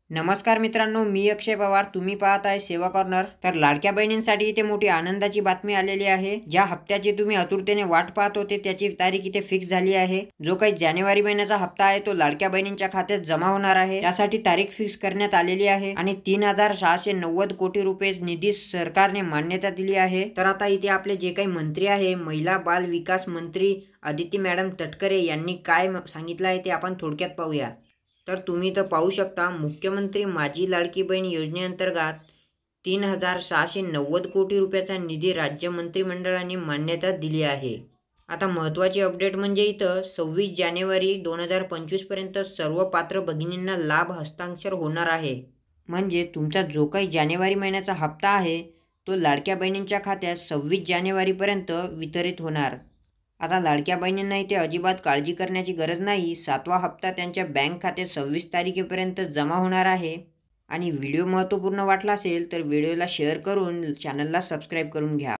नमस्कार मित्रांनो, मी अक्षय पवार. तुम्ही पाहत आहे सेवा कॉर्नर. तर लाडक्या बहिणींसाठी इथे मोठी आनंदाची बातमी आलेली आहे. ज्या हप्त्याची तुम्ही आतुरतेने वाट पाहत होते त्याची तारीख इथे फिक्स झाली आहे. जो काही जानेवारी महिन्याचा हप्ता आहे तो लाडक्या बहिणींच्या खात्यात जमा होणार आहे. त्यासाठी तारीख फिक्स करण्यात आलेली आहे आणि 3,690 कोटी रुपये निधी सरकारने मान्यता दिली आहे. तर आता इथे आपले जे काही मंत्री आहे, महिला बाल विकास मंत्री अदिती मॅडम तटकरे यांनी काय सांगितलं आहे ते आपण थोडक्यात पाहूया. तर तुम्ही तर पाहू शकता, मुख्यमंत्री माझी लाडकी बहीण योजनेअंतर्गत 3,690 कोटी रुपयाचा निधी राज्य मंत्रिमंडळाने मान्यता दिली आहे. आता महत्त्वाची अपडेट म्हणजे इथं 26 जानेवारी 2025 पर्यंत सर्व पात्र भगिनींना लाभ हस्तांतर होणार आहे. म्हणजे तुमचा जो काही जानेवारी महिन्याचा हप्ता आहे तो लाडक्या बहिणींच्या खात्यात 26 जानेवारीपर्यंत वितरित होणार. आता लाडक्या बहिणींना इथे अजिबात काळजी करण्याची गरज नाही. 7वा हप्ता त्यांच्या बँक खात्यात 26 तारखेपर्यंत जमा होणार आहे. आणि व्हिडिओ महत्त्वपूर्ण वाटला असेल तर व्हिडिओला शेअर करून चॅनलला सबस्क्राईब करून घ्या.